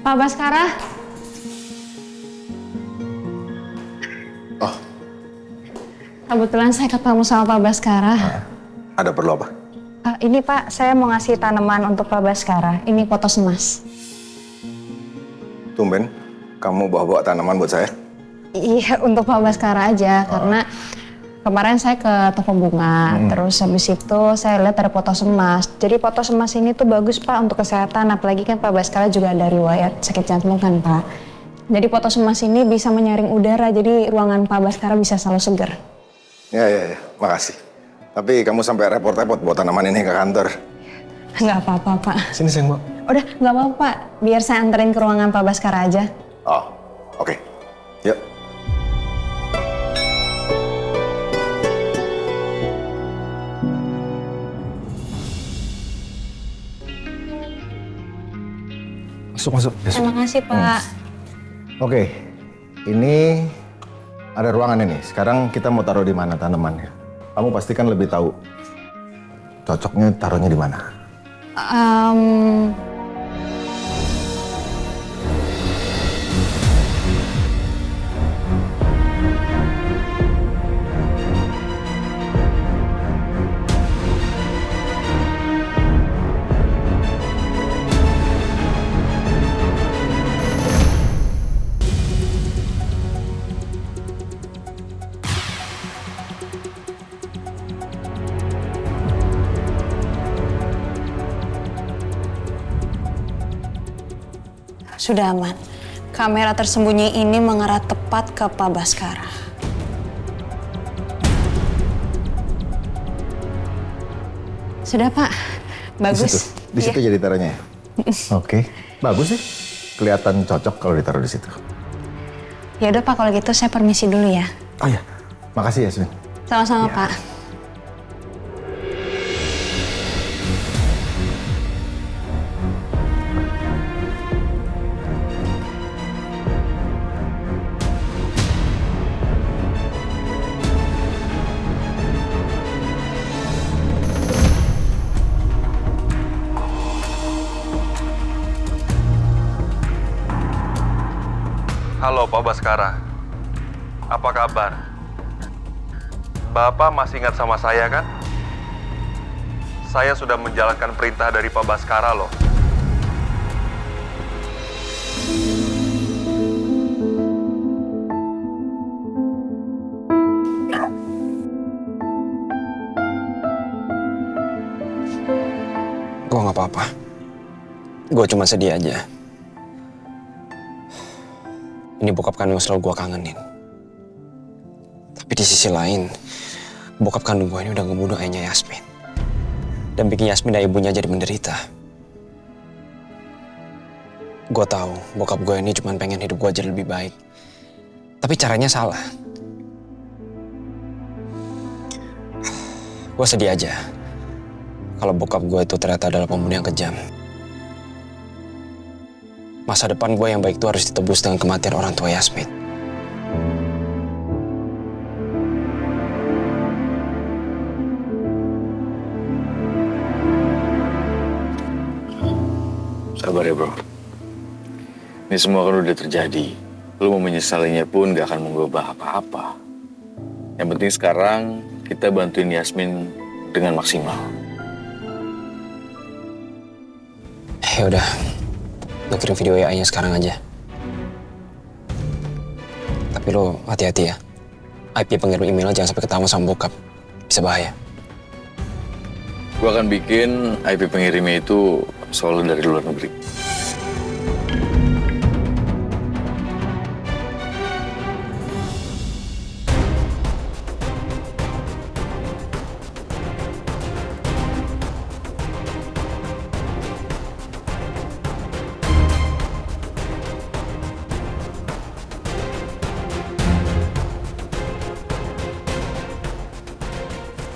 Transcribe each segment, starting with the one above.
Pak Baskara. Oh. Kebetulan saya ketemu sama Pak Baskara. Ada perlu apa? Ini Pak, saya mau ngasih tanaman untuk Pak Baskara. Ini potos emas. Tumben, kamu bawa-bawa tanaman buat saya? Iya, untuk Pak Baskara aja. Karena kemarin saya ke toko bunga. Terus habis itu saya lihat ada potos emas. Jadi potos emas ini tuh bagus Pak untuk kesehatan. Apalagi kan Pak Baskara juga ada riwayat sakit jantung kan Pak. Jadi potos emas ini bisa menyaring udara. Jadi ruangan Pak Baskara bisa selalu segar. Ya, makasih. Tapi kamu sampai repot-repot bawa tanaman ini ke kantor. Nggak apa-apa Pak. Sini sayang, Mbak. Udah, nggak apa-apa Pak. Biar saya anterin ke ruangan Pak Baskara aja. Oh, oke. Yuk. Masuk. Terima kasih Pak. Oke, ini ada ruangan ini. Sekarang kita mau taruh di mana tanamannya? Kamu pasti kan lebih tahu cocoknya taruhnya di mana. Sudah aman. Kamera tersembunyi ini mengarah tepat ke Pak Baskara. Sudah Pak, bagus. Di situ jadi taruhnya ya? Oke, bagus sih. Kelihatan cocok kalau ditaruh di situ. Ya udah Pak, kalau gitu saya permisi dulu ya. Oh ya, makasih Yasmin. Sama-sama Ya. Pak. Halo Pak Baskara, apa kabar? Bapak masih ingat sama saya kan? Saya sudah menjalankan perintah dari Pak Baskara loh. Gue gak apa-apa. Gue cuma sedih aja. Ini bokap kandung selalu gue kangenin. Tapi di sisi lain, bokap kandung gue ini udah ngebunuh ayahnya Yasmin. Dan bikin Yasmin dan ibunya jadi menderita. Gue tahu bokap gue ini cuma pengen hidup gue jadi lebih baik. Tapi caranya salah. Gue sedih aja. Kalau bokap gue itu ternyata adalah pembunuh yang kejam. Masa depan gue yang baik itu harus ditebus dengan kematian orang tua Yasmin. Sabar ya bro. Ini semua kan udah terjadi. Lu mau menyesalinya pun gak akan mengubah apa-apa. Yang penting sekarang kita bantuin Yasmin dengan maksimal. Ya udah. Lo kirim video AI-nya sekarang aja. Tapi lo hati-hati ya. IP pengirim email jangan sampai ketahuan sama bokap. Bisa bahaya. Gue akan bikin IP pengirimnya itu selalu dari luar negeri.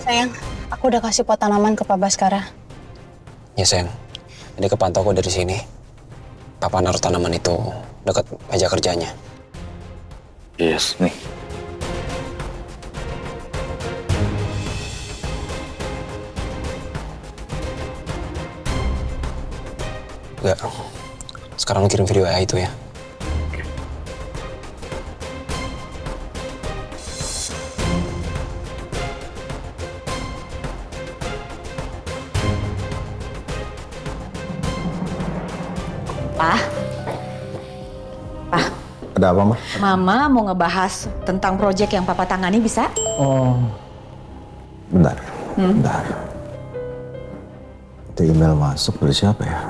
Sayang, aku udah kasih pot tanaman ke Pak Baskara. Ya sayang. Jadi kepantau kok dari sini. Papa naruh tanaman itu dekat meja kerjanya. Yes, nih. Enggak. Sekarang lu kirim video WA itu ya. Pak, Ada apa, Ma? Mama mau ngebahas tentang proyek yang Papa tangani, bisa? Oh. Bentar. Bentar. Ada email masuk dari siapa ya?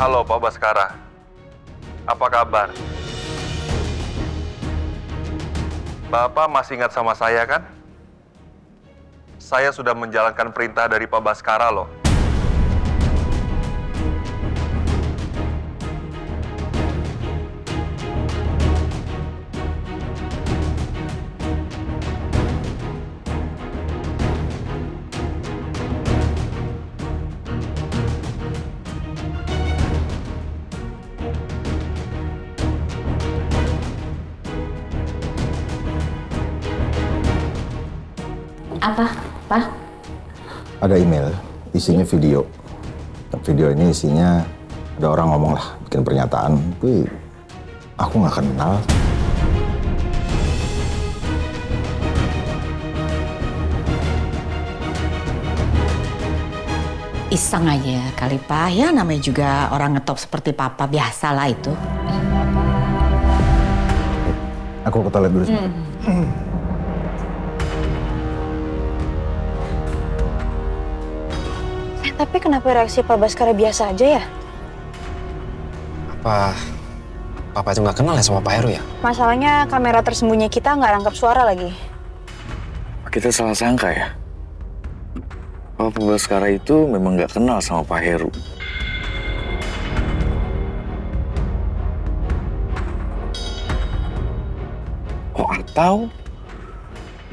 Halo Pak Baskara, apa kabar? Bapak masih ingat sama saya kan? Saya sudah menjalankan perintah dari Pak Baskara loh. Apa, Pak? Ada email, isinya video. Video ini isinya ada orang ngomong lah, bikin pernyataan. Tapi aku nggak kenal. Iseng aja kali, Pak. Ya namanya juga orang ngetop seperti Papa, biasalah itu. Aku ke toilet dulu. Tapi kenapa reaksi Pak Baskara biasa aja ya? Apa Papa itu nggak kenal ya sama Pak Heru ya? Masalahnya kamera tersembunyi kita nggak rangkap suara lagi. Kita salah sangka ya. Kalau Pak Baskara itu memang nggak kenal sama Pak Heru. Oh, atau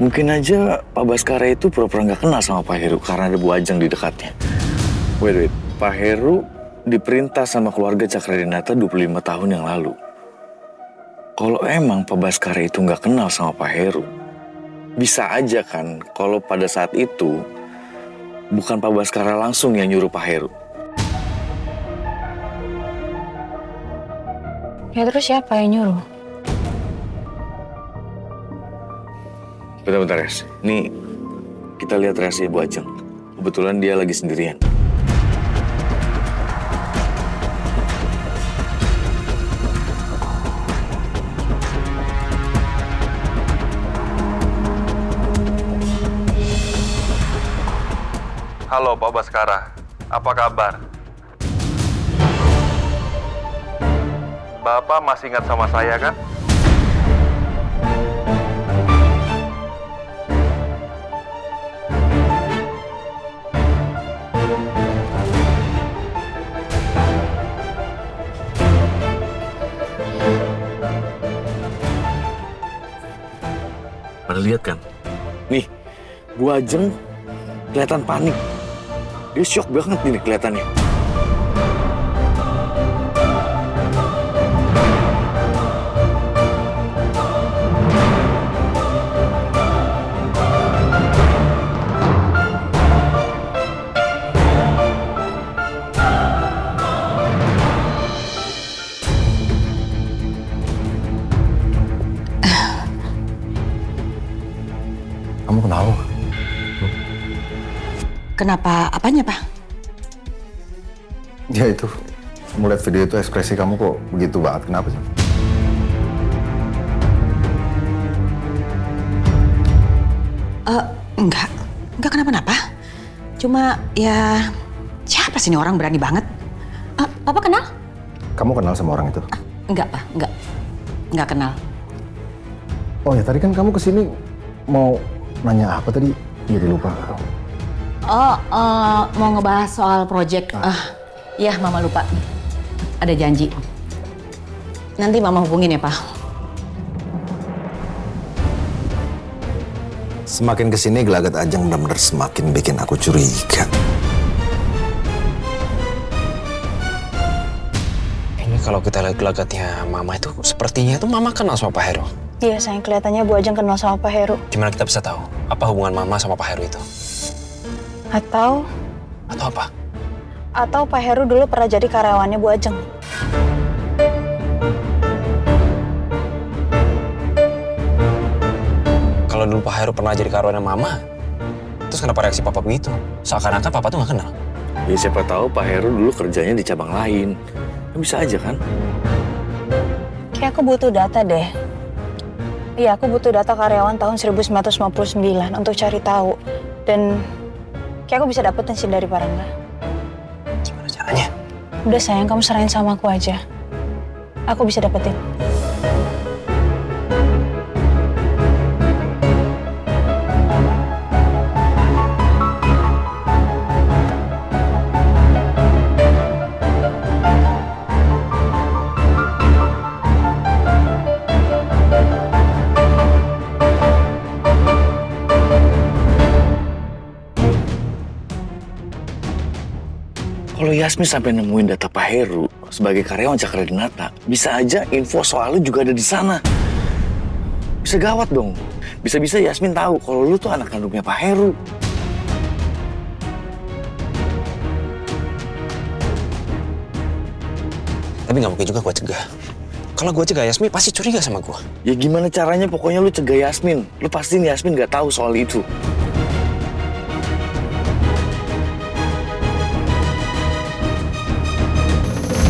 mungkin aja Pak Baskara itu pura-pura nggak kenal sama Pak Heru karena ada Bu Ajeng di dekatnya. Wait. Pak Heru diperintah sama keluarga Cakradinata 25 tahun yang lalu. Kalau emang Pak Baskara itu nggak kenal sama Pak Heru, bisa aja kan kalau pada saat itu bukan Pak Baskara langsung yang nyuruh Pak Heru. Ya terus siapa yang nyuruh? Bentar, Res. Ini kita lihat reaksi Bu Ajeng. Kebetulan dia lagi sendirian. Halo Pak Baskara, apa kabar? Bapak masih ingat sama saya kan? Pada lihat kan? Nih, Bu Ajeng kelihatan panik. Dia shock banget ini kelihatannya. Kamu kenapa? Kenapa? Apanya, Pak? Ya itu, kamu lihat video itu ekspresi kamu kok begitu banget. Kenapa sih? Enggak kenapa-napa. Cuma ya siapa sih ini orang berani banget? Papa kenal? Kamu kenal sama orang itu? Enggak, Pak. Enggak kenal. Oh ya, tadi kan kamu kesini mau nanya apa tadi? Jadi lupa. Mau ngebahas soal proyek. Iya, Mama lupa. Ada janji. Nanti Mama hubungin ya, Pak. Semakin kesini gelagat Ajeng benar-benar semakin bikin aku curiga. Ini kalau kita lihat gelagatnya Mama itu sepertinya itu Mama kenal sama Pak Heru. Iya sayang, kelihatannya Bu Ajeng kenal sama Pak Heru. Gimana kita bisa tahu apa hubungan Mama sama Pak Heru itu? Atau Apa? Pak Heru dulu pernah jadi karyawannya Bu Ajeng. Kalau dulu Pak Heru pernah jadi karyawannya Mama, terus kenapa reaksi Papa begitu? Seakan-akan Papa tuh nggak kenal. Ya siapa tahu Pak Heru dulu kerjanya di cabang lain. Kan bisa aja kan? Kayak aku butuh data deh. Iya, aku butuh data karyawan tahun 1959 untuk cari tahu. Dan kayak aku bisa dapetin sih dari Pak Rangga. Gimana caranya? Udah sayang, kamu serahin sama aku aja. Aku bisa dapetin. Kalau Yasmin sampai nemuin data Pak Heru sebagai karyawan Cakradinata, bisa aja info soal lu juga ada di sana. Bisa gawat dong. Bisa-bisa Yasmin tahu kalau lu tuh anak kandungnya Pak Heru. Tapi nggak mungkin juga gue cegah. Kalau gue cegah Yasmin pasti curiga sama gue. Ya gimana caranya pokoknya lu cegah Yasmin. Lu pastiin Yasmin nggak tahu soal itu.